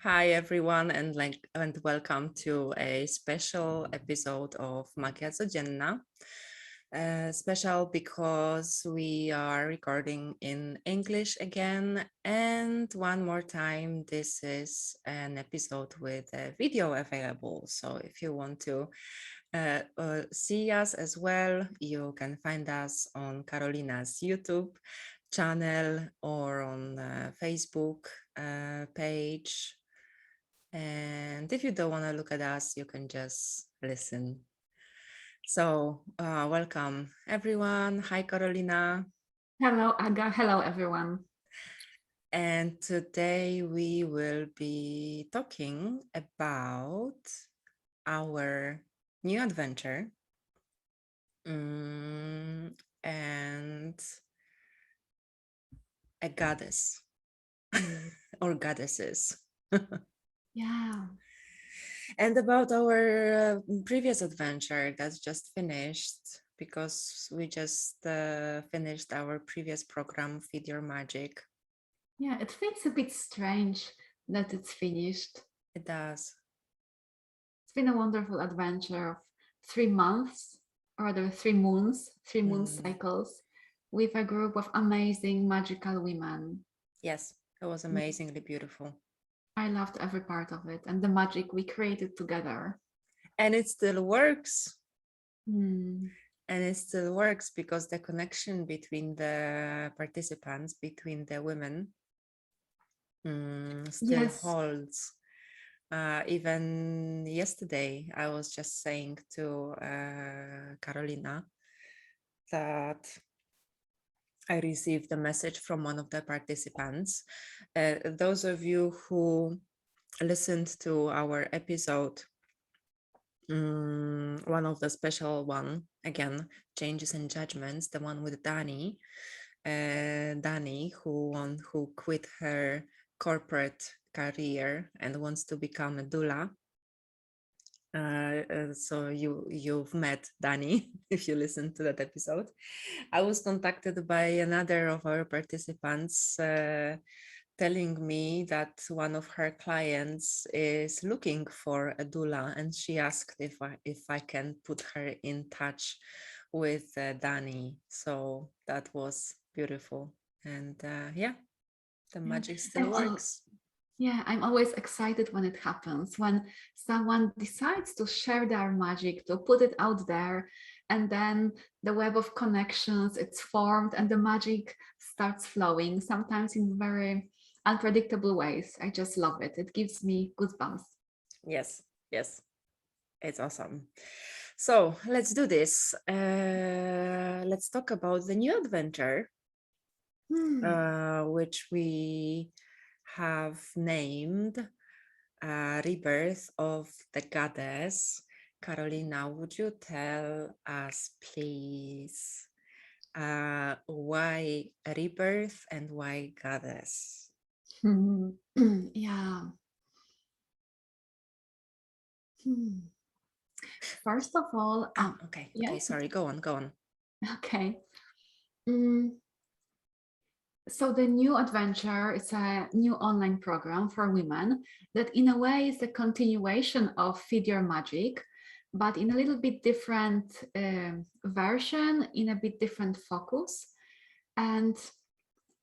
Hi everyone, and welcome to a special episode of Magia Codzienna. Special because we are recording in English again, and one more time, this is an episode with a video available. So if you want to see us as well, you can find us on Carolina's YouTube channel or on Facebook page. And if you don't want to look at us, you can just listen. So welcome everyone. Hi, Carolina. Hello, Aga. Hello, everyone. And today we will be talking about our new adventure and a goddess or goddesses. Yeah, And about our previous adventure that's just finished, because we just finished our previous program, Feed Your Magic. yeah, it feels a bit strange that it's finished. It does. It's been a wonderful adventure of 3 months, or rather 3 moons, 3 moon Mm, cycles with a group of amazing magical women. yes, it was Mm, amazingly beautiful. I loved every part of it and the magic we created together. And it still works. Hmm. And it still works because the connection between the participants, between the women, still Yes. holds. Even yesterday, I was just saying to Carolina that I received a message from one of the participants. Those of you who listened to our episode, one of the special one, again, Changes and Judgments, the one with Dani, who quit her corporate career and wants to become a doula. So you've met Dani if you listen to that episode. I was contacted by another of our participants telling me that one of her clients is looking for a doula, and she asked if I can put her in touch with Dani. So that was beautiful, and yeah, the Yeah. magic still I'm all, works. yeah, I'm always excited when it happens, when someone decides to share their magic, to put it out there, and then the web of connections, it's formed and the magic starts flowing, sometimes in very unpredictable ways. I just love it. It gives me goosebumps. Yes, yes, it's awesome. So let's do this. Let's talk about the new adventure, Hmm. which we have named Rebirth of the Goddess. Carolina, would you tell us, please, why rebirth and why goddess? Yeah. Hmm. First of all, Okay, yeah, okay, sorry, go on, go on. okay. Mm, So the new adventure is a new online program for women that in a way is a continuation of Feed Your Magic, but in a little bit different version, in a bit different focus. And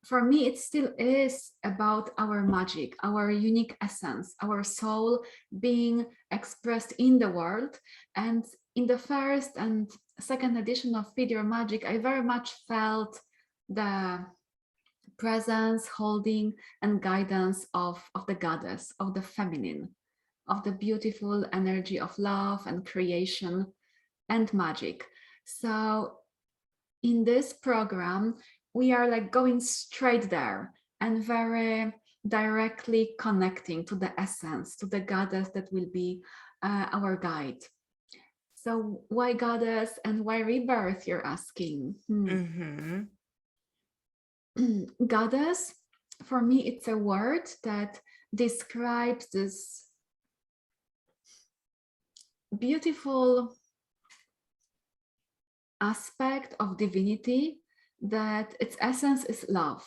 for me, it still is about our magic, our unique essence, our soul being expressed in the world. And in the first and second edition of Feed Your Magic, I very much felt the presence, holding, and guidance of the goddess, of the feminine, of the beautiful energy of love and creation and magic. So in this program, we are like going straight there and very directly connecting to the essence, to the goddess that will be our guide. So why goddess and why rebirth, you're asking? Mm-hmm. Goddess, for me, it's a word that describes this beautiful aspect of divinity that its essence is love.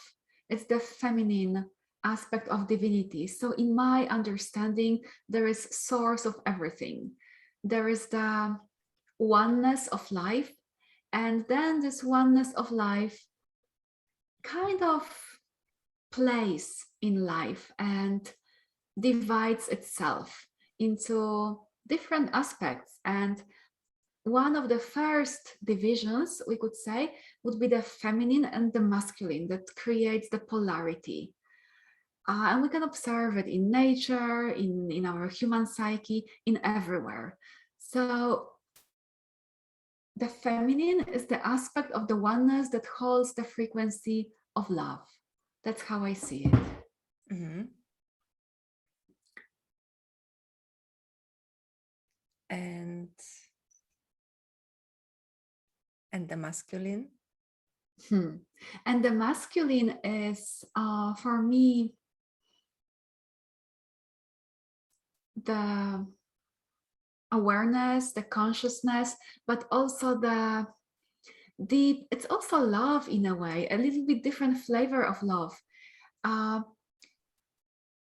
It's the feminine aspect of divinity. So in my understanding, there is source of everything. There is the oneness of life, and then this oneness of life kind of plays in life and divides itself into different aspects. And one of the first divisions, we could say, would be the feminine and the masculine that creates the polarity. And we can observe it in nature, in our human psyche, in everywhere. So the feminine is the aspect of the oneness that holds the frequency of love. That's how I see it. Mm-hmm. And the masculine? And the masculine is, for me, the awareness, the consciousness, but also the deep, it's also love in a way, a little bit different flavor of love.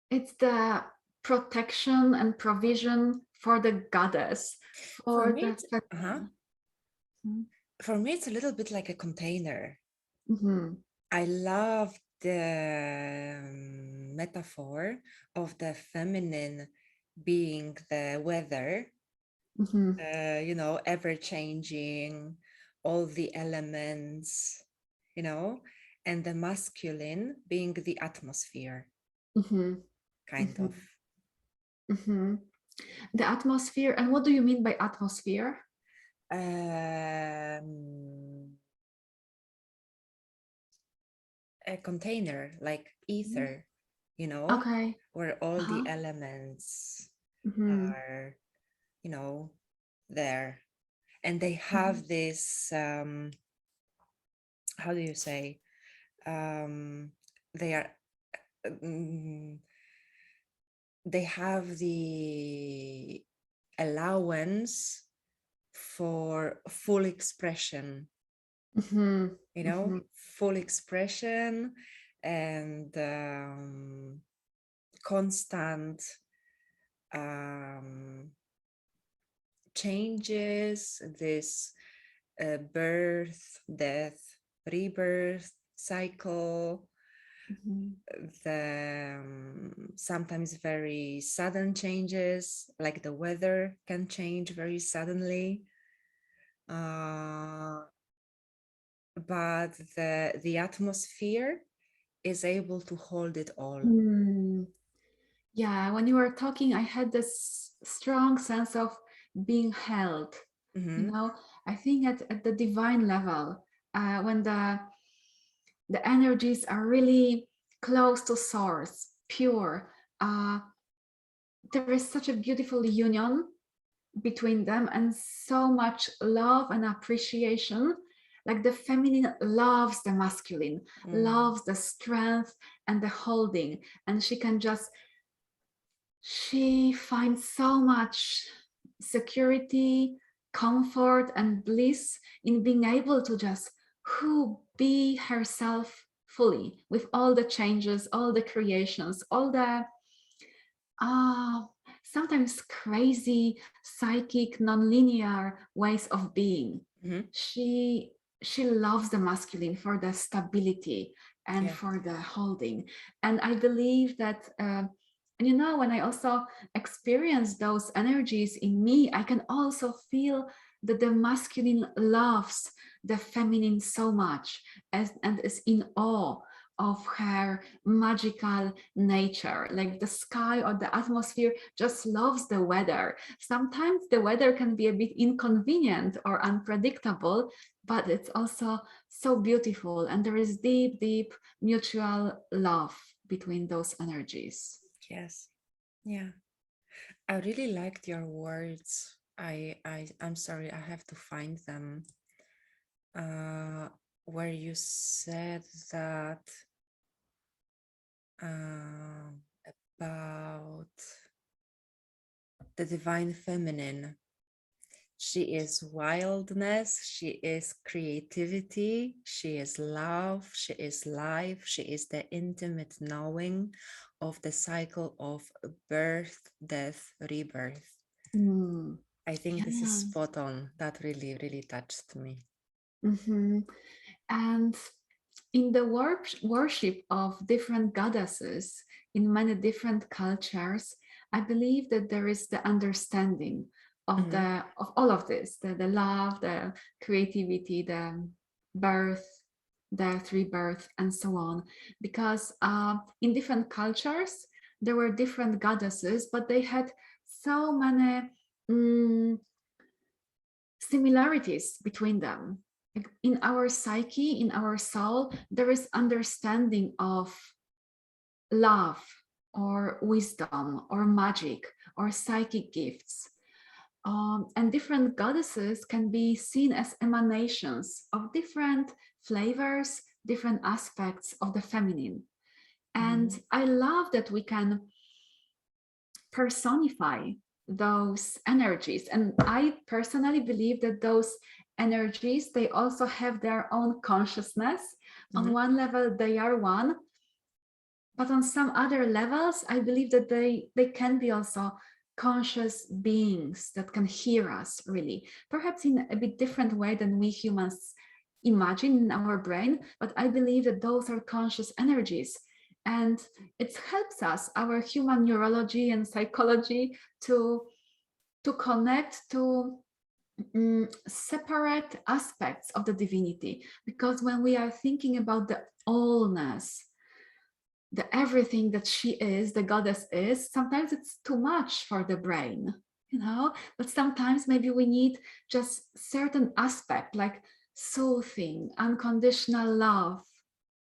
It's the protection and provision for the goddess, For for me, the it's, for me, it's a little bit like a container. Mm-hmm. I love the metaphor of the feminine being the weather, Mm-hmm. you know, ever changing, all the elements, you know, and the masculine being the atmosphere, Mm-hmm. kind of. Mm-hmm. The atmosphere. And what do you mean by atmosphere? A container like ether, you know, Okay. where all the Uh-huh. elements Mm-hmm. are, you know, there. And they Mm-hmm. have this, how do you say? They are, mm, they have the allowance for full expression, Mm-hmm. you know, Mm-hmm. full expression and constant um, changes, this birth, death, rebirth cycle, Mm-hmm. the sometimes very sudden changes, like the weather can change very suddenly. But the atmosphere is able to hold it all. Mm. Yeah, when you were talking, I had this strong sense of being held. You Mm-hmm. know, I think at the divine level, when the energies are really close to source, pure, uh, there is such a beautiful union between them and so much love and appreciation. Like the feminine loves the masculine, loves the strength and the holding, and she finds so much security, comfort, and bliss in being able to just be herself fully with all the changes, all the creations, all the uh, sometimes crazy, psychic, non-linear ways of being. Mm-hmm. She loves the masculine for the stability and Yeah. for the holding. And I believe that and you know, when I also experience those energies in me, I can also feel that the masculine loves the feminine so much and is in awe of her magical nature. Like the sky or the atmosphere just loves the weather. Sometimes the weather can be a bit inconvenient or unpredictable, but it's also so beautiful. And there is deep, deep mutual love between those energies. Yes. Yeah. I really liked your words. I'm sorry, I have to find them. Where you said that uh, about the divine feminine. She is wildness, she is creativity, she is love, she is life, she is the intimate knowing of the cycle of birth, death, rebirth. Mm, I think this is yeah. spot on. That really, really touched me. Mhm. And in the worship of different goddesses in many different cultures, I believe that there is the understanding of Mhm, all of this, the love, the creativity, the birth, death, rebirth, and so on. Because in different cultures, there were different goddesses, but they had so many mm, similarities between them. Like in our psyche, in our soul, there is understanding of love or wisdom or magic or psychic gifts. And different goddesses can be seen as emanations of different flavors, different aspects of the feminine. And mhm, I love that we can personify those energies. And I personally believe that those energies, they also have their own consciousness. On mhm, one level, they are one, but on some other levels, I believe that they can be also conscious beings that can hear us, really, perhaps in a bit different way than we humans imagine in our brain. But I believe that those are conscious energies, and it helps us, our human neurology and psychology, to connect to separate aspects of the divinity. Because when we are thinking about the allness, the everything that she is, the goddess is, sometimes it's too much for the brain, you know. But sometimes maybe we need just certain aspect, like soothing, unconditional love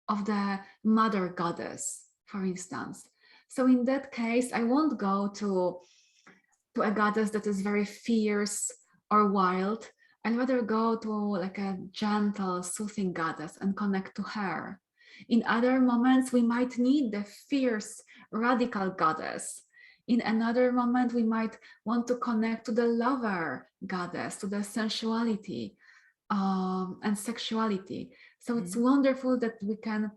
of the mother goddess, for instance. So in that case, I won't go to a goddess that is very fierce or wild. I'd rather go to like a gentle, soothing goddess and connect to her. In other moments, we might need the fierce, radical goddess. In another moment, we might want to connect to the lover goddess, to the sensuality and sexuality. So it's mhm. wonderful that we can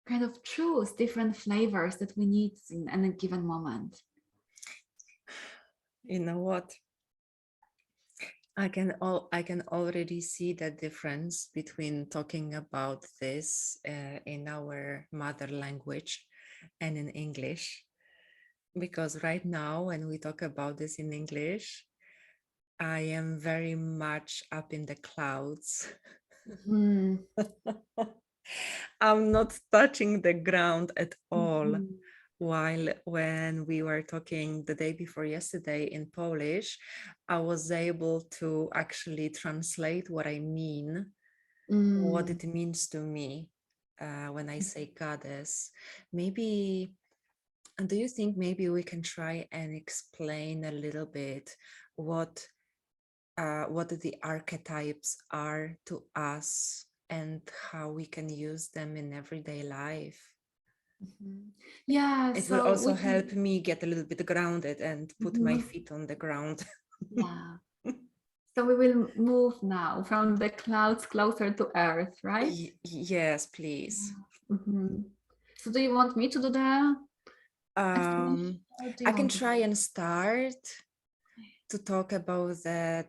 kind of choose different flavors that we need in any given moment. You know what? I can already see the difference between talking about this in our mother language and in English. Because right now, when we talk about this in English, I am very much up in the clouds. Mm-hmm. I'm not touching the ground at all. Mm-hmm. While when we were talking the day before yesterday in Polish, I was able to actually translate what I mean, what Mm. it means to me when I say goddess. Maybe, and do you think maybe we can try and explain a little bit what the archetypes are to us and how we can use them in everyday life? Mhm. Yeah, It will so also we help can. me get a little bit grounded and put my Mhm. feet on the ground. Yeah. So we will move now from the clouds closer to Earth, right? Yes, please. Mhm. So do you want me to do the explanation, Um, or do I you can want to do try it? and start to talk about the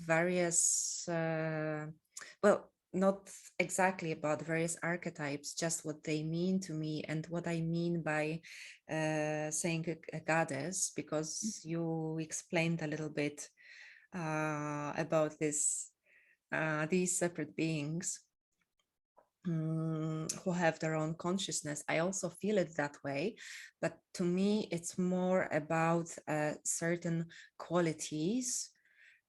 various, well, not exactly about various archetypes, just what they mean to me and what I mean by saying a goddess, because you explained a little bit about these separate beings who have their own consciousness. I also feel it that way, but to me, it's more about certain qualities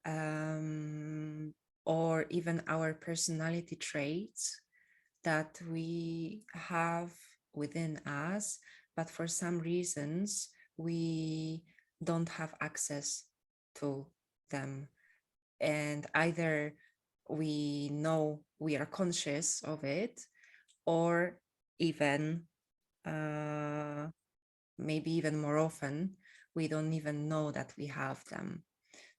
um, or even our personality traits that we have within us, but for some reasons, we don't have access to them. And either we know we are conscious of it, or even maybe even more often, we don't even know that we have them.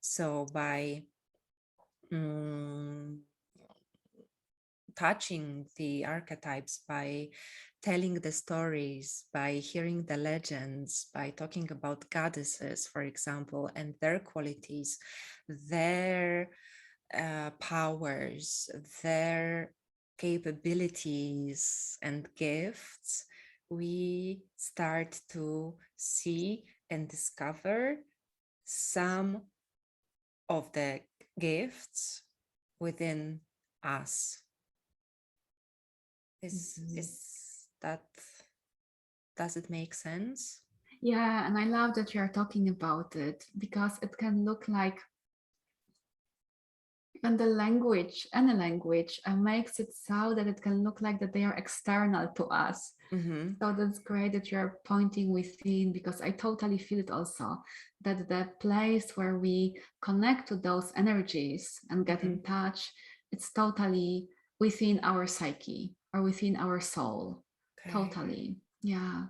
So by touching the archetypes, by telling the stories, by hearing the legends, by talking about goddesses, for example, and their qualities, their powers, their capabilities and gifts, we start to see and discover some of the gifts within us. Is that, does it make sense? Yeah, and I love that you're talking about it, because it can look like, and the language, any language, makes it so that it can look like that they are external to us. So that's great that you're pointing within, because I totally feel it also, that the place where we connect to those energies and get in touch, it's totally within our psyche or within our soul. Okay. Totally. Yeah.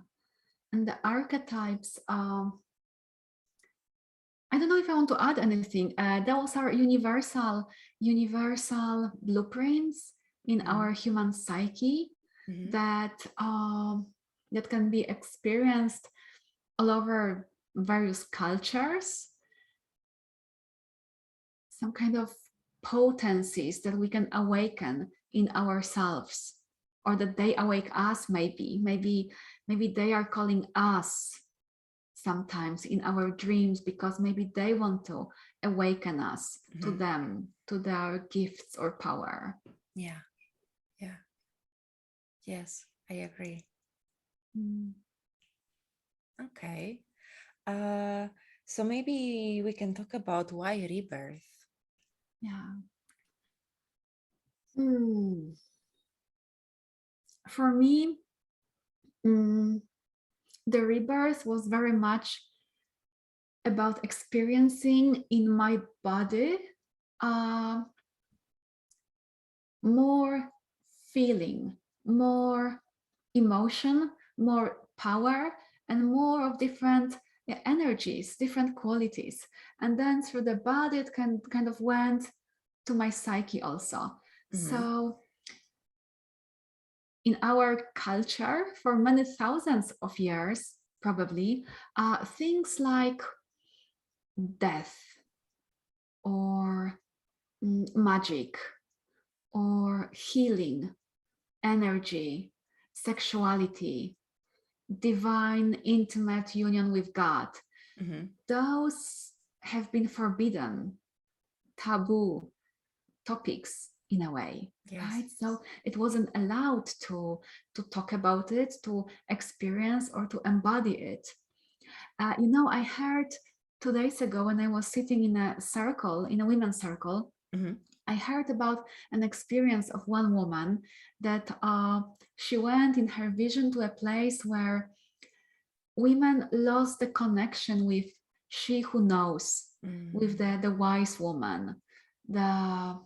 And the archetypes, I don't know if I want to add anything. Those are universal blueprints in our human psyche that that can be experienced all over various cultures. Some kind of potencies that we can awaken in ourselves, or that they awake us. Maybe they are calling us sometimes in our dreams, because maybe they want to awaken us to them, to their gifts or power. Yeah. Yes, I agree. Okay. So maybe we can talk about why rebirth. Yeah. For me, the rebirth was very much about experiencing in my body more feeling, more emotion, more power, and more of different energies, different qualities. And then through the body, it kind of went to my psyche also. So in our culture, for many thousands of years, probably, things like death or magic or healing, energy, sexuality, divine intimate union with God, those have been forbidden, taboo topics in a way. Right? So it wasn't allowed to talk about it, to experience, or to embody it. I heard 2 days ago, when I was sitting in a circle, in a women's circle, I heard about an experience of one woman that she went in her vision to a place where women lost the connection with she who knows, with the wise woman, the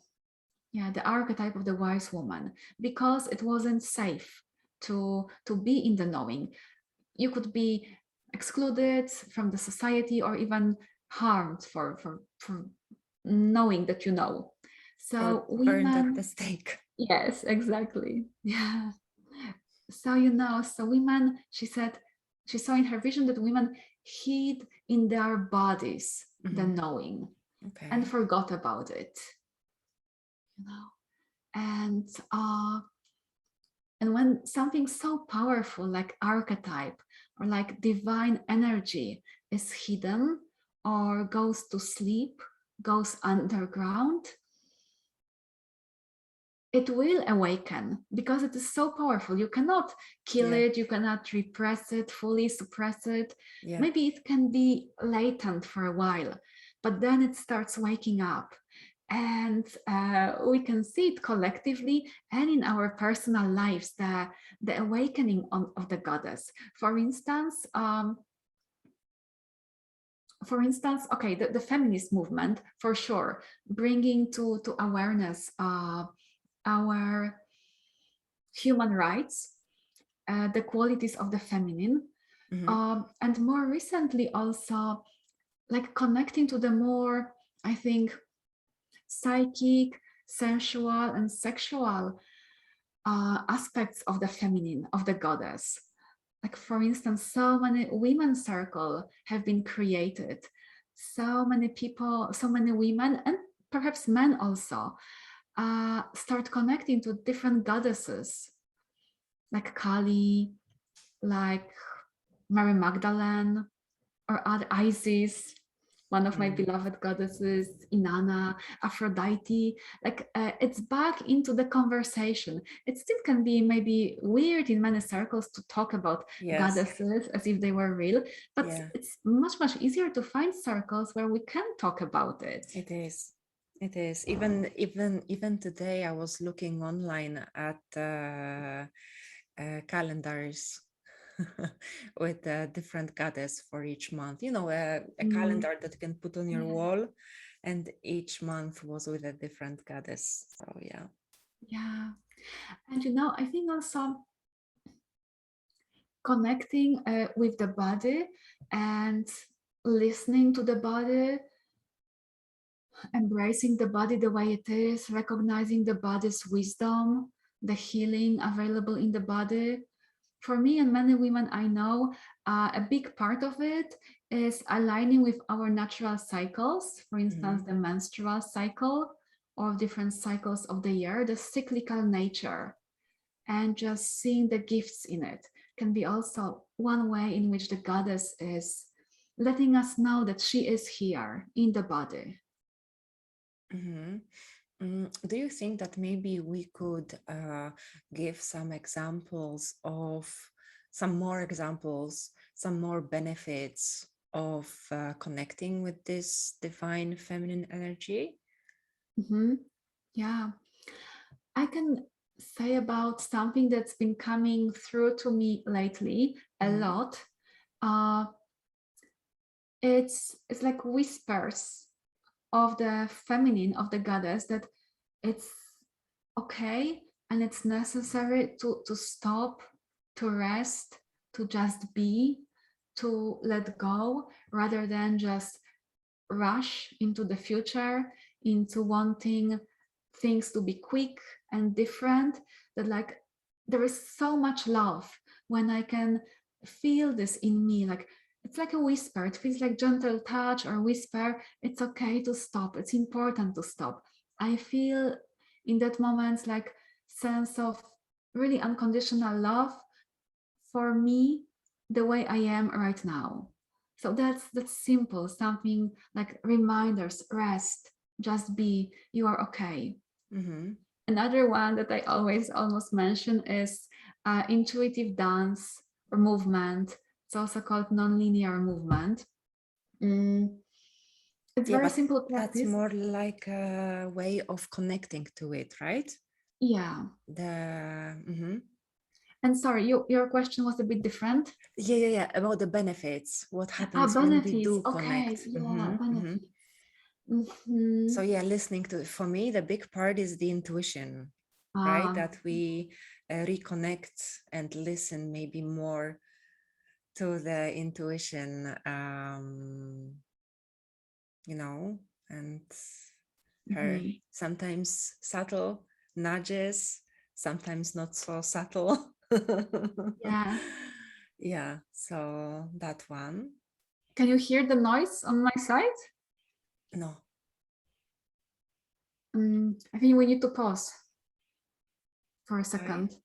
archetype of the wise woman, because it wasn't safe to be in the knowing. You could be excluded from the society, or even harmed for knowing that you know. So burned at women, the stake. yes, exactly. Yeah. So so women, she said, she saw in her vision that women hid in their bodies the knowing, and forgot about it. And when something so powerful like archetype or like divine energy is hidden or goes to sleep, goes underground, it will awaken, because it is so powerful. You cannot kill it, you cannot repress it, fully suppress it. Maybe it can be latent for a while, but then it starts waking up. And we can see it collectively and in our personal lives, the awakening of the goddess. For instance, okay, the feminist movement, for sure, bringing to awareness our human rights, the qualities of the feminine, and more recently also like connecting to the more I think, psychic, sensual, and sexual aspects of the feminine, of the goddess. Like, for instance, so many women's circles have been created. So many people, so many women, and perhaps men also, start connecting to different goddesses, like Kali, like Mary Magdalene, or other Isis, one of my beloved goddesses, Inanna, Aphrodite. Like, it's back into the conversation. It still can be maybe weird in many circles to talk about goddesses as if they were real, but it's much, much easier to find circles where we can talk about it. It is. It is. Even today, I was looking online at calendars with a different goddess for each month. You know, a calendar that you can put on your wall, and each month was with a different goddess. So yeah. Yeah. And you know, I think also connecting with the body and listening to the body, embracing the body the way it is, recognizing the body's wisdom, the healing available in the body. For me and many women I know, a big part of it is aligning with our natural cycles, for instance, the menstrual cycle or different cycles of the year, the cyclical nature, and just seeing the gifts in it can be also one way in which the goddess is letting us know that she is here in the body. Do you think that maybe we could give some examples of some more benefits of connecting with this divine feminine energy? Yeah, I can say about something that's been coming through to me lately a lot. It's like whispers of the feminine, of the goddess, that it's okay and it's necessary to stop, to rest, to just be, to let go, rather than just rush into the future, into wanting things to be quick and different. That, like, there is so much love when I can feel this in me. Like, it's like a whisper. It feels like gentle touch or whisper. It's okay to stop. It's important to stop. I feel in that moment like sense of really unconditional love for me, the way I am right now. So that's simple, something like reminders, rest, just be, you are okay. Another one that I always almost mention is intuitive dance or movement. It's also called non-linear movement. It's very simple practice. That's more like a way of connecting to it, right? Yeah. And sorry, your question was a bit different. Yeah. About the benefits. What happens when we do connect? Benefits. So yeah, listening to, for me, the big part is the intuition, right? That we reconnect and listen maybe more to the intuition, you know, and her sometimes subtle nudges, sometimes not so subtle. Yeah, so that one. Can you hear the noise on my side? No. I think we need to pause for a second.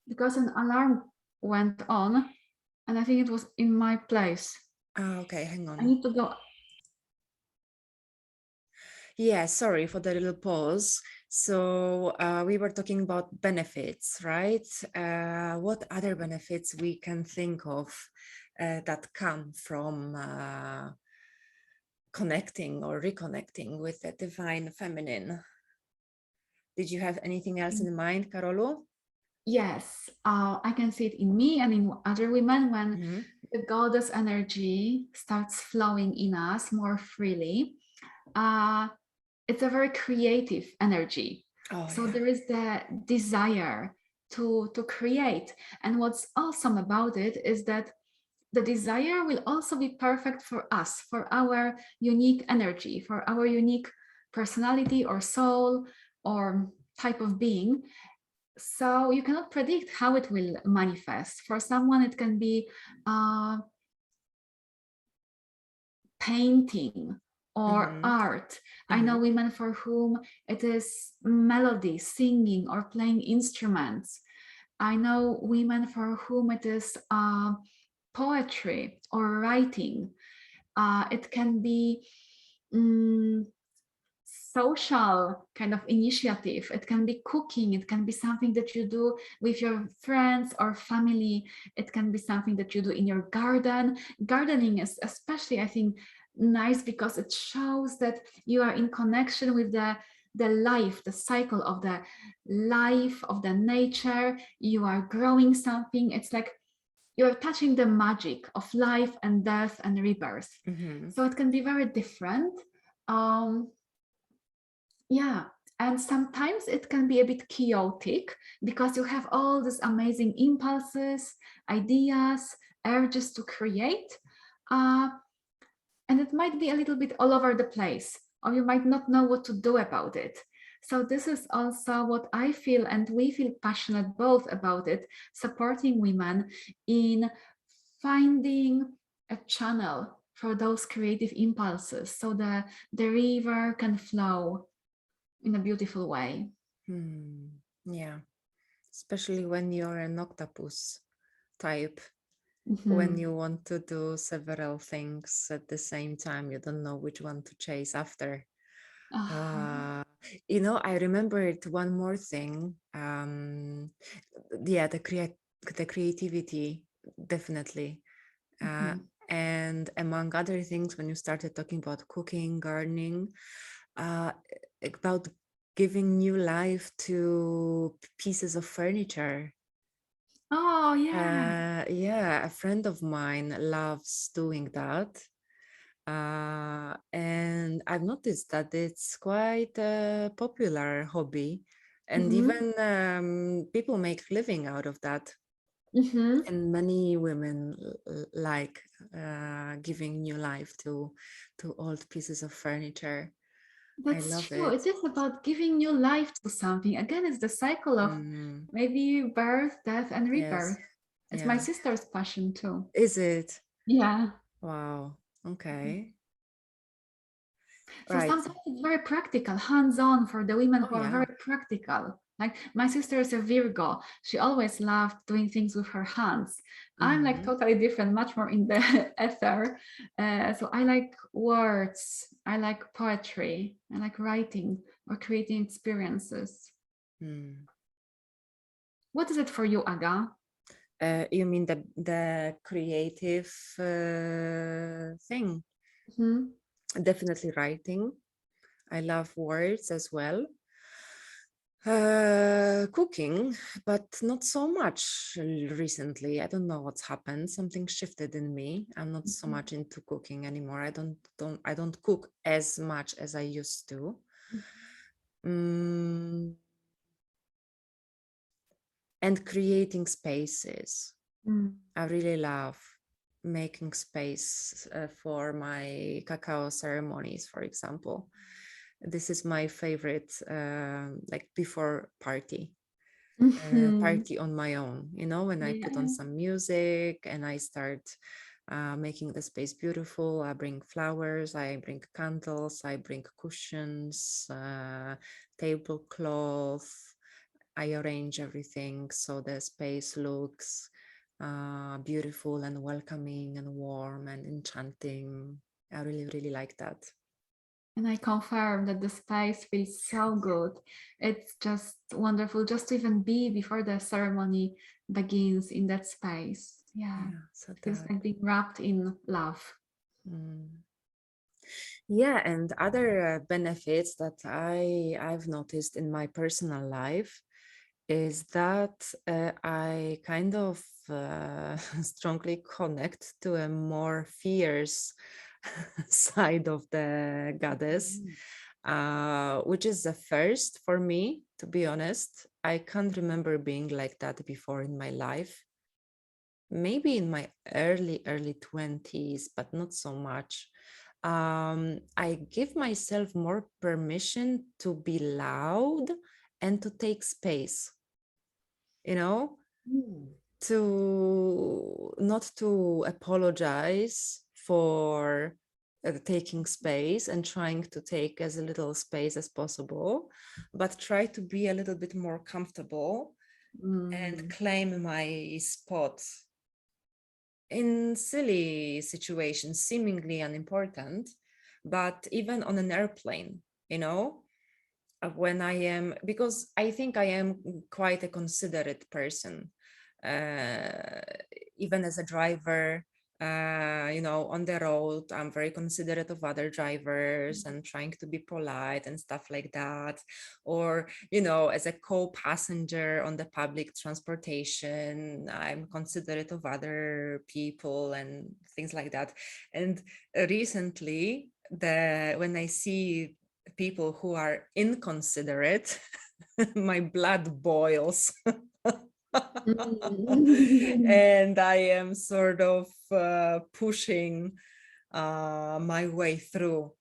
Because an alarm went on and I think it was in my place. Okay, hang on. I need to go. Yeah, sorry for the little pause. So we were talking about benefits, right? What other benefits we can think of that come from connecting or reconnecting with the divine feminine? Did you have anything else in mind, Carolo? Yes, I can see it in me and in other women when the goddess energy starts flowing in us more freely. It's a very creative energy. There is the desire to create. And what's awesome about it is that the desire will also be perfect for us, for our unique energy, for our unique personality or soul or type of being. So you cannot predict how it will manifest. For someone, it can be painting or art. I know women for whom it is melody, singing, or playing instruments. I know women for whom it is poetry or writing. It can be social kind of initiative. It can be cooking. It can be something that you do with your friends or family. It can be something that you do in your garden. Gardening is especially, I think, nice because it shows that you are in connection with the life, the cycle of the life of the nature. You are growing something. It's like you're touching the magic of life and death and rebirth. So it can be very different. Yeah, and sometimes it can be a bit chaotic because you have all these amazing impulses, ideas, urges to create, and it might be a little bit all over the place, or you might not know what to do about it. So this is also what I feel, and we feel passionate both about it, supporting women in finding a channel for those creative impulses so that the river can flow in a beautiful way. Yeah, especially when you're an octopus type, when you want to do several things at the same time, you don't know which one to chase after. You know, I remembered one more thing. Yeah, the creativity, definitely. And among other things, when you started talking about cooking, gardening, about giving new life to pieces of furniture. Oh, yeah. Yeah, a friend of mine loves doing that. And I've noticed that it's quite a popular hobby, and even people make living out of that. And many women like giving new life to old pieces of furniture. I That's love true. it. It is about giving new life to something. Again, it's the cycle of maybe birth, death, and Yes. rebirth. It's my Yeah. sister's passion too. Is it? Yeah. Wow. Okay. So Right. sometimes it's very practical, hands-on for the women Oh who are yeah. very practical. Like my sister is a Virgo. She always loved doing things with her hands. I'm like totally different, much more in the ether. So I like words. I like poetry. I like writing or creating experiences. What is it for you, Aga? You mean the creative thing? Definitely writing. I love words as well. Cooking, but not so much recently. I don't know what's happened. Something shifted in me. I'm not so much into cooking anymore. I don't cook as much as I used to. And creating spaces. I really love making space for my cacao ceremonies, for example. This is my favorite, like before party. Party on my own, you know, when I put on some music and I start making the space beautiful. I bring flowers, I bring candles, I bring cushions, tablecloth. I arrange everything so the space looks beautiful and welcoming and warm and enchanting. I really, really like that. And I confirm that the space feels so good. It's just wonderful just to even be before the ceremony begins in that space. Yeah, So it feels that. like being wrapped in love. Yeah, and other benefits that I've noticed in my personal life is that I kind of strongly connect to a more fierce side of the goddess, which is the first for me, to be honest. I can't remember being like that before in my life. maybe in my early 20s, but not so much. I give myself more permission to be loud and to take space, you know, to not to apologize for taking space and trying to take as little space as possible, but try to be a little bit more comfortable and claim my spot in silly situations, seemingly unimportant, but even on an airplane, you know, when I am, because I think I am quite a considerate person, uh, even as a driver. You know, on the road, I'm very considerate of other drivers and trying to be polite and stuff like that. Or, you know, as a co-passenger on the public transportation, I'm considerate of other people and things like that. And recently, when I see people who are inconsiderate, my blood boils. And I am sort of pushing my way through.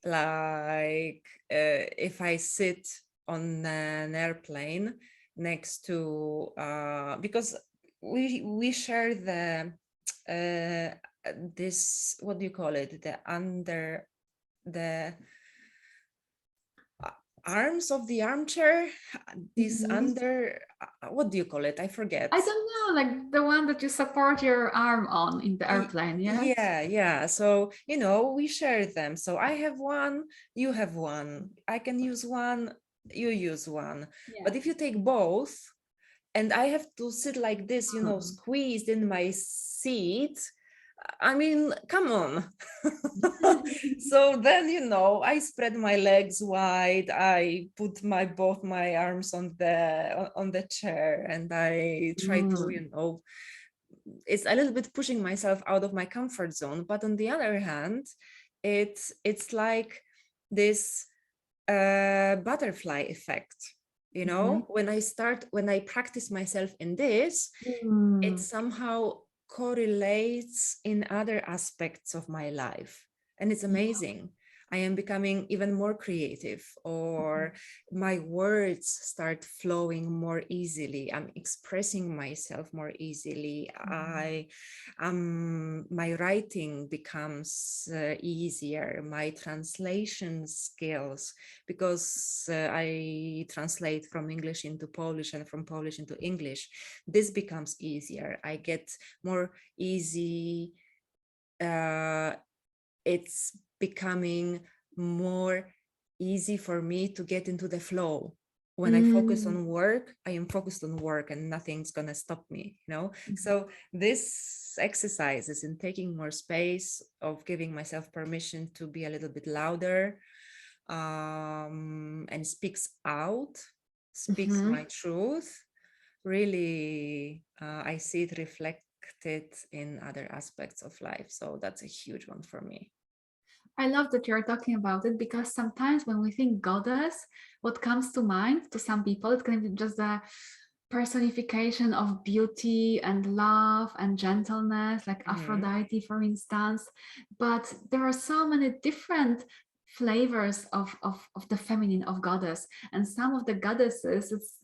Like if I sit on an airplane next to, because we share the this, what do you call it? The arms of the armchair, this under, what do you call it? I forget. I don't know, like the one that you support your arm on in the airplane, yes? Yeah. So, you know, we share them. So I have one, you have one. I can use one, you use one. Yeah. But if you take both, and I have to sit like this, you know, squeezed in my seat, I mean, come on. So then, you know, I spread my legs wide. I put both my arms on the chair, and I try to, you know, it's a little bit pushing myself out of my comfort zone. But on the other hand, it's like this butterfly effect. You know, when I practice myself in this, it somehow correlates in other aspects of my life. And it's amazing. I am becoming even more creative, or my words start flowing more easily. I'm expressing myself more easily. My writing becomes easier. My translation skills, because I translate from English into Polish and from Polish into English, this becomes easier. I get more easy. It's becoming more easy for me to get into the flow. When I focus on work, I am focused on work and nothing's gonna stop me, you know? So this exercises in taking more space, of giving myself permission to be a little bit louder, and speaks my truth. Really, I see it reflected in other aspects of life. So that's a huge one for me. I love that you're talking about it, because sometimes when we think goddess, what comes to mind to some people, it can be just a personification of beauty and love and gentleness, like Aphrodite, for instance. But there are so many different flavors of the feminine, of goddess. And some of the goddesses, it's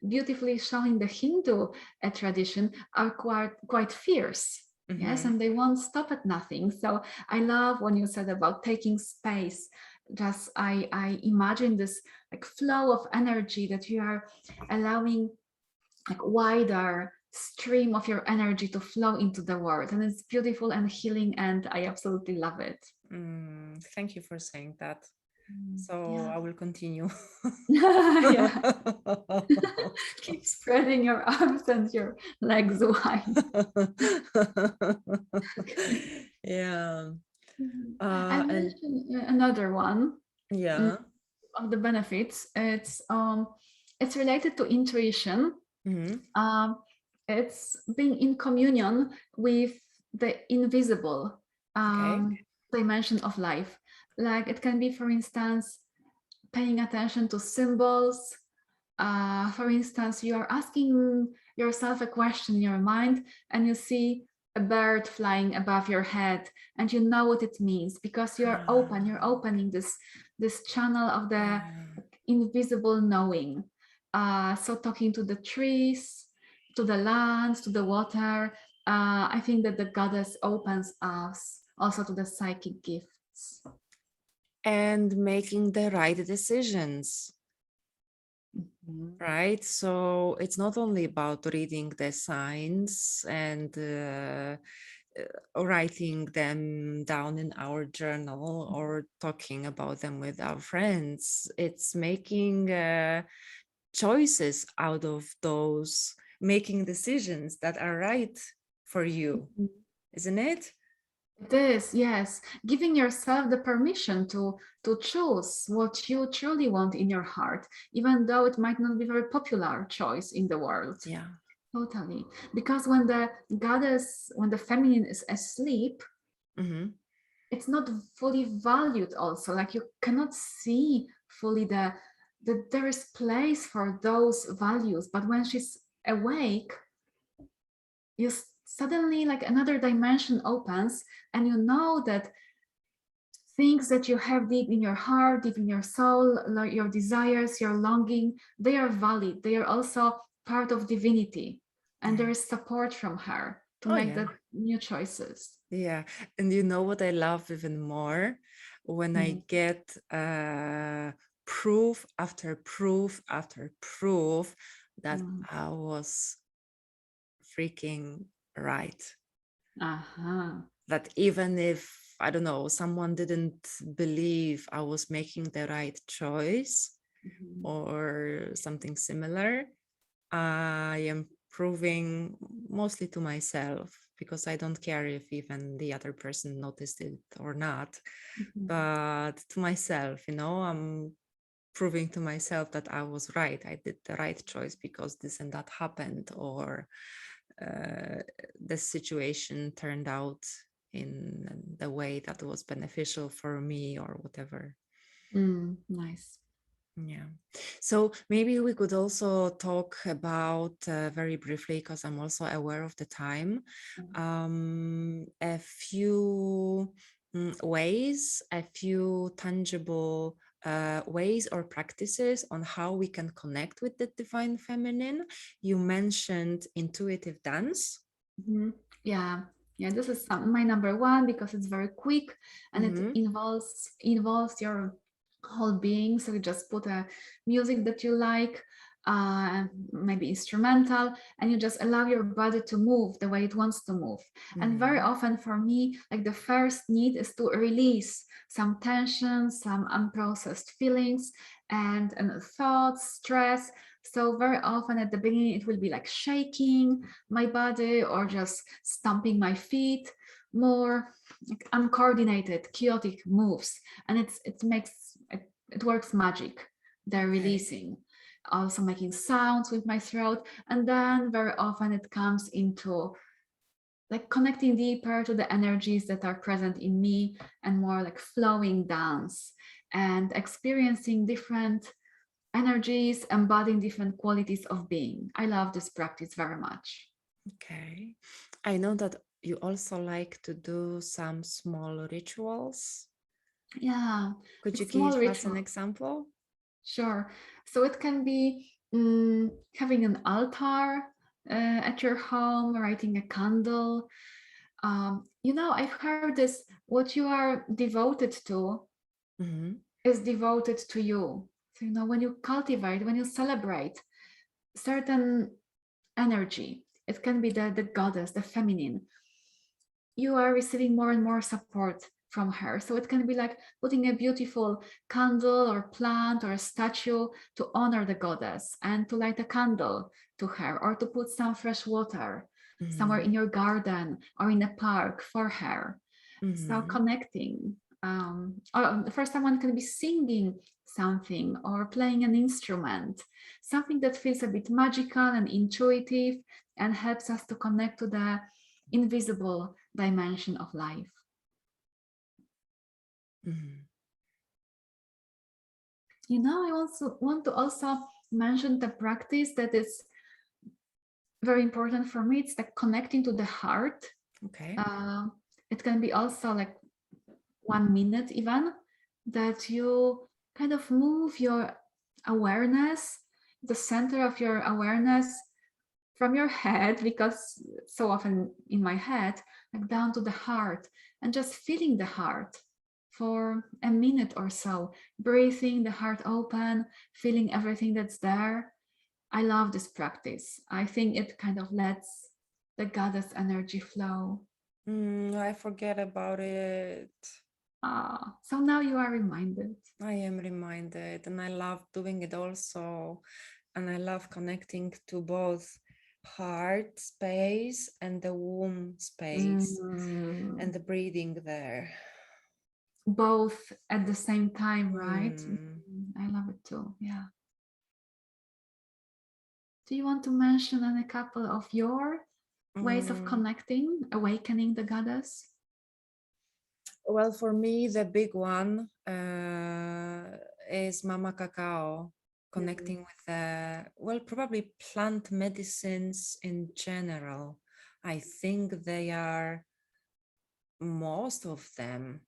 beautifully shown in the Hindu tradition, are quite fierce. Yes, and they won't stop at nothing. So I love when you said about taking space. Just I imagine this like flow of energy that you are allowing, like wider stream of your energy to flow into the world, and it's beautiful and healing, and I absolutely love it. Thank you for saying that. So I will continue. Yeah. Keep spreading your arms and your legs wide. Yeah. I mentioned another one. Yeah. Of the benefits. It's related to intuition. It's being in communion with the invisible dimension of life. Like it can be, for instance, paying attention to symbols. For instance, you are asking yourself a question in your mind and you see a bird flying above your head, and you know what it means because you're opening this channel of the invisible knowing. So talking to the trees, to the lands, to the water, I think that the goddess opens us also to the psychic gifts. And making the right decisions. Right? So it's not only about reading the signs and writing them down in our journal or talking about them with our friends. It's making choices out of those, making decisions that are right for you, isn't it? It is, yes. Giving yourself the permission to choose what you truly want in your heart, even though it might not be a very popular choice in the world. Yeah. Totally. Because when the goddess, when the feminine is asleep, it's not fully valued also. Like you cannot see fully that there is place for those values. But when she's awake, you suddenly like another dimension opens and you know that things that you have deep in your heart, deep in your soul, like your desires, your longing, they are valid. They are also part of divinity. And there is support from her to make the new choices. Yeah. And you know what I love even more? When I get proof after proof after proof that I was freaking right. That even if, I don't know, someone didn't believe I was making the right choice or something similar, I am proving mostly to myself, because I don't care if even the other person noticed it or not, but to myself, I'm proving to myself that I was right. I did the right choice because this and that happened, or the situation turned out in the way that was beneficial for me or whatever. Nice. Yeah. So maybe we could also talk about very briefly, because I'm also aware of the time, a few ways, a few tangible ways or practices on how we can connect with the divine feminine. You mentioned intuitive dance. Yeah, this is my number one because it's very quick and it involves your whole being. So you just put a music that you like, maybe instrumental, and you just allow your body to move the way it wants to move. And very often for me, like the first need is to release some tension, some unprocessed feelings and thoughts, stress. So very often at the beginning, it will be like shaking my body or just stomping my feet, more like uncoordinated, chaotic moves. And it works magic. They're releasing, also making sounds with my throat. And then very often it comes into like connecting deeper to the energies that are present in me and more like flowing dance and experiencing different energies, embodying different qualities of being. I love this practice very much. Okay. I know that you also like to do some small rituals. Yeah. Could you Small give us an ritual. example? Sure. So it can be having an altar at your home, lighting a candle. I've heard this, what you are devoted to is devoted to you. So, when you cultivate, when you celebrate certain energy, it can be the goddess, the feminine, you are receiving more and more support from her. So it can be like putting a beautiful candle or plant or a statue to honor the goddess, and to light a candle to her, or to put some fresh water somewhere in your garden or in a park for her. So connecting. Or for someone can be singing something or playing an instrument, something that feels a bit magical and intuitive and helps us to connect to the invisible dimension of life. I also want to mention the practice that is very important for me. It's like connecting to the heart. Okay. It can be also like 1 minute even, that you kind of move your awareness, the center of your awareness from your head, because so often in my head, like down to the heart, and just feeling the heart for a minute or so, breathing the heart open, feeling everything that's there. I love this practice. I think it kind of lets the goddess energy flow. I forget about it. So now you are reminded. I am reminded, and I love doing it also. And I love connecting to both heart space and the womb space and the breathing there. Both at the same time, right? Mm. I love it too. Yeah. Do you want to mention a couple of your ways of Mm. connecting, awakening the goddess? Well, for me, the big one is Mama Cacao, connecting with the, well, probably plant medicines in general. I think they are, most of them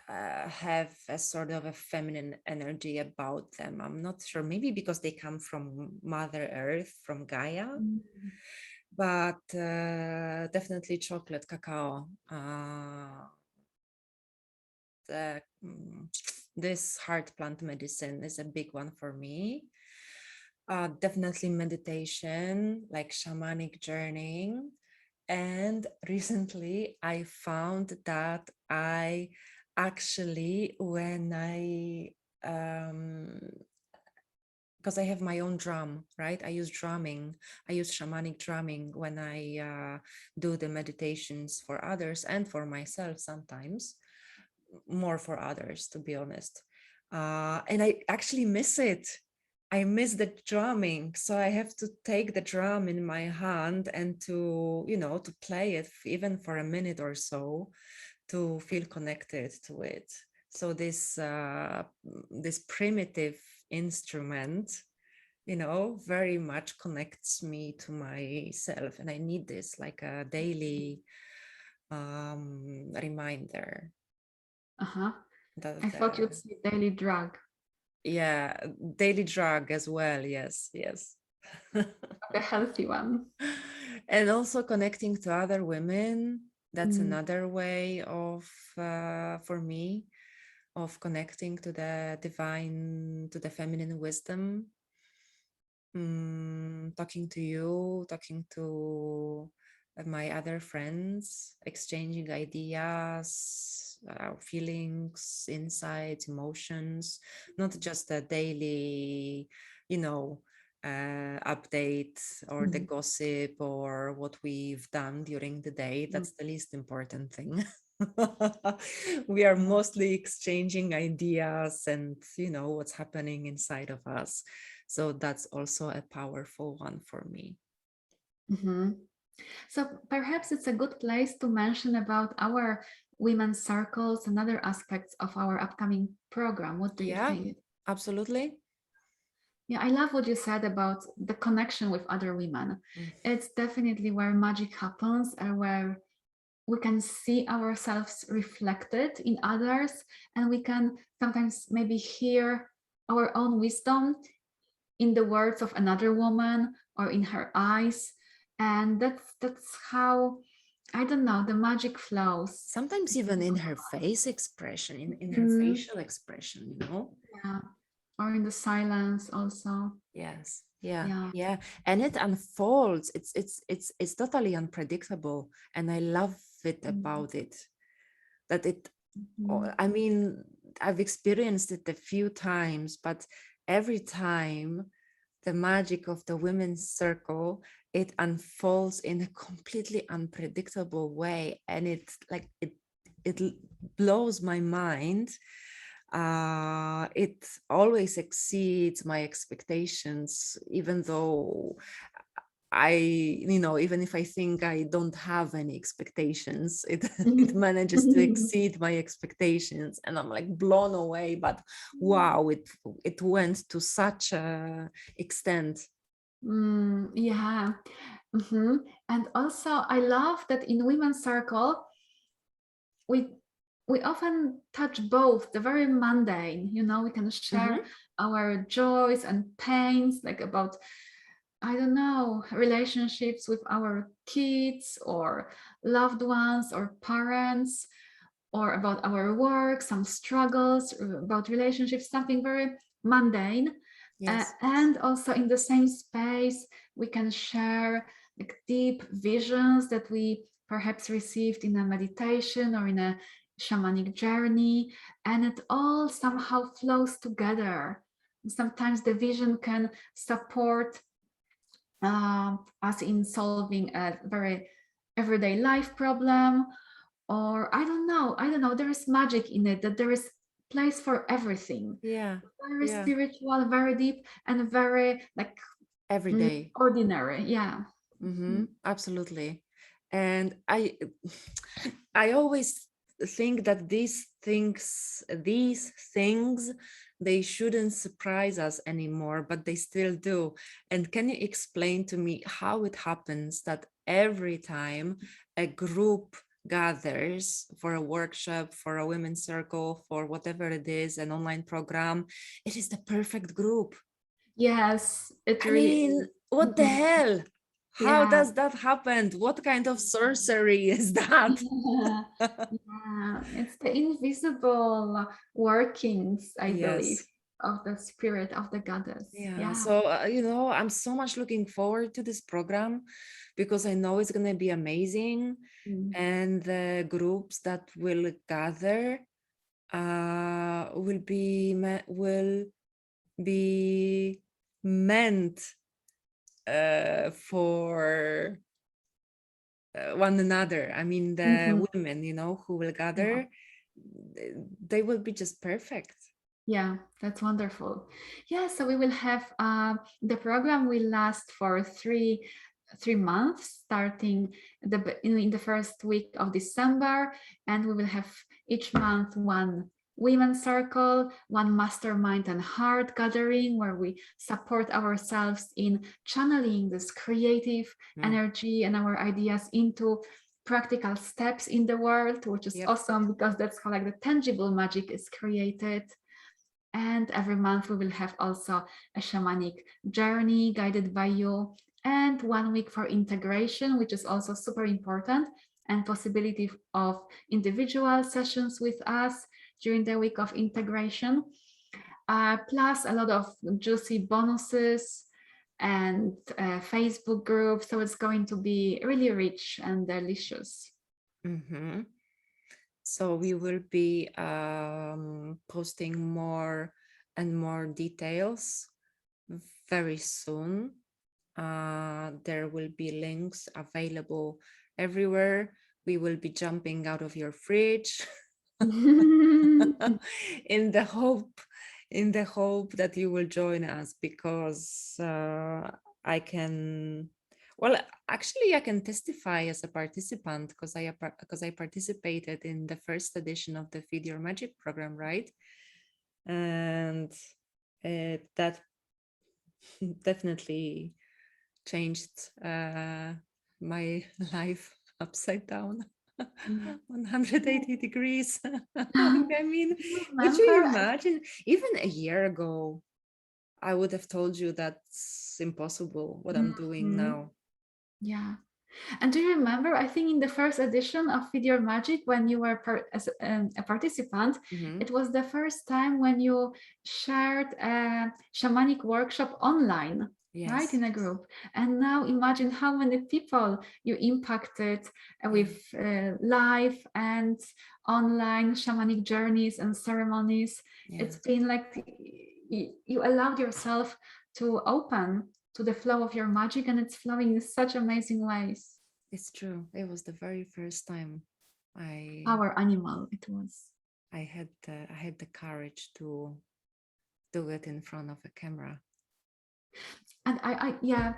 have a sort of a feminine energy about them. I'm not sure, maybe because they come from Mother Earth, from Gaia, but definitely chocolate, cacao. This heart plant medicine is a big one for me. Definitely meditation, like shamanic journeying. And recently I found that I actually, when because I have my own drum, right? I use drumming. I use shamanic drumming when I do the meditations for others and for myself sometimes, more for others, to be honest. And I actually miss it. I miss the drumming. So I have to take the drum in my hand and to play it even for a minute or so to feel connected to it. So this primitive instrument, very much connects me to myself, and I need this like a daily reminder Uh-huh. that I thought you'd say daily drug. yeah, daily drug as well. Yes. A healthy one. And also connecting to other women. That's another way of, for me, of connecting to the divine, to the feminine wisdom. Talking to you, talking to my other friends, exchanging ideas, feelings, insights, emotions, not just a daily, update or the gossip or what we've done during the day. That's the least important thing. We are mostly exchanging ideas and what's happening inside of us. So that's also a powerful one for me. So perhaps it's a good place to mention about our women's circles and other aspects of our upcoming program. What do you think? Absolutely. Yeah, I love what you said about the connection with other women. It's definitely where magic happens and where we can see ourselves reflected in others, and we can sometimes maybe hear our own wisdom in the words of another woman or in her eyes. And that's how, I don't know, the magic flows. Sometimes even in her face expression, in her facial expression, Yeah. Or in the silence also. Yes. Yeah. And it unfolds. It's totally unpredictable. And I love it about it. That it, I mean, I've experienced it a few times, but every time the magic of the women's circle, it unfolds in a completely unpredictable way, and it's like it blows my mind. It always exceeds my expectations, even though even if I think I don't have any expectations, it manages to exceed my expectations, and I'm like blown away. But wow, it went to such a extent. Yeah. And also, I love that in Women's Circle, we we often touch both the very mundane, we can share our joys and pains, like about, I don't know, relationships with our kids or loved ones or parents, or about our work, some struggles, about relationships, something very mundane. Yes. And also in the same space, we can share like deep visions that we perhaps received in a meditation or in a shamanic journey, and it all somehow flows together. Sometimes the vision can support us in solving a very everyday life problem, or I don't know, there is magic in it, that there is place for everything. Yeah. Very Yeah. spiritual, very deep, and very like Every day. ordinary. Yeah. Absolutely. And I always think that these things, they shouldn't surprise us anymore, but they still do. And can you explain to me how it happens that every time a group gathers for a workshop, for a women's circle, for whatever it is, an online program, it is the perfect group? Yes, it I really mean, is. what the Mhm. hell? How Yeah. does that happen? What kind of sorcery is that? Yeah, it's the invisible workings, I believe, Yes. of the spirit of the goddess. Yeah. Yeah. So, I'm so much looking forward to this program because I know it's going to be amazing. Mm. And the groups that will gather will be meant for one another. I mean, the Mhm. women, who will Yeah. gather, they will be just perfect. Yeah, that's wonderful. Yeah, so we will have the program will last for three months, starting in the first week of December, and we will have each month one women's circle, one mastermind and heart gathering, where we support ourselves in channeling this creative Mm. energy and our ideas into practical steps in the world, which is Yep. awesome because that's how like the tangible magic is created. And every month we will have also a shamanic journey guided by you, and 1 week for integration, which is also super important, and possibility of individual sessions with us during the week of integration, plus a lot of juicy bonuses and Facebook group. So it's going to be really rich and delicious. hmm So we will be posting more and more details very soon. There will be links available everywhere. We will be jumping out of your fridge in the hope that you will join us, because I can well actually I can testify as a participant, because I participated in the first edition of the Feed Your Magic program, right? And that definitely changed my life upside down. Mm. 180 degrees. I mean, could you Remember? imagine? Even a year ago, I would have told you that's impossible what I'm doing Mhm. now. Yeah. And do you remember, I think in the first edition of Feed Your Magic, when you were as a participant, Mhm. it was the first time when you shared a shamanic workshop online, right, Yes. in a group. And now imagine how many people you impacted Yeah. with live and online shamanic journeys and ceremonies. Yeah. It's been like you allowed yourself to open to the flow of your magic, and it's flowing in such amazing ways. It's true. It was the very first time I Our animal it was. I had the courage to do it in front of a camera. And I yeah,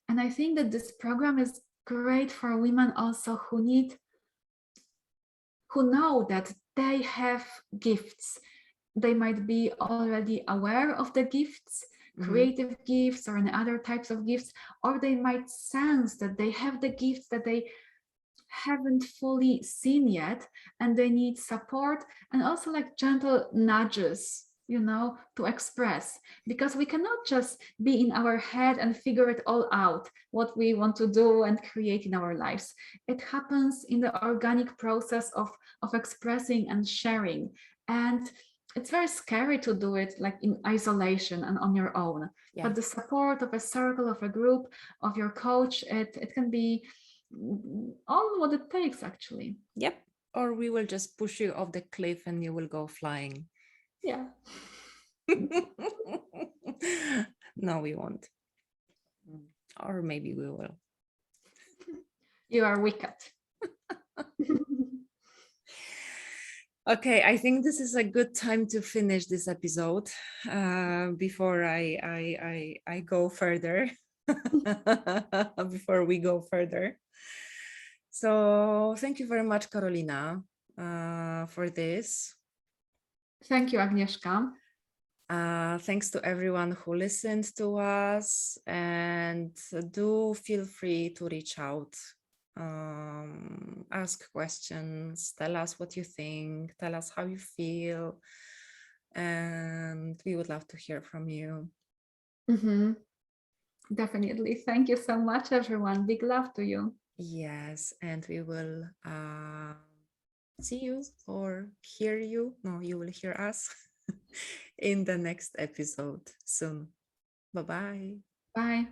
and I think that this program is great for women also who know that they have gifts. They might be already aware of the gifts, creative gifts or any other types of gifts, or they might sense that they have the gifts that they haven't fully seen yet and they need support and also like gentle nudges, to express, because we cannot just be in our head and figure it all out what we want to do and create in our lives. It happens in the organic process of expressing and sharing, and it's very scary to do it like in isolation and on your own. But the support of a circle, of a group, of your coach, it can be all what it takes, actually. Yep. Or we will just push you off the cliff and you will go flying. Yeah. No, we won't. Or maybe we will. You are wicked. Okay, I think this is a good time to finish this episode before I go further. Before we go further. So thank you very much, Carolina, for this. Thank you, Agnieszka. Thanks to everyone who listened to us, and do feel free to reach out, ask questions, tell us what you think, tell us how you feel, and we would love to hear from you. Definitely. Thank you so much, everyone. Big love to you. Yes, and we will see you or hear you. No, you will hear us in the next episode soon. Bye-bye. Bye.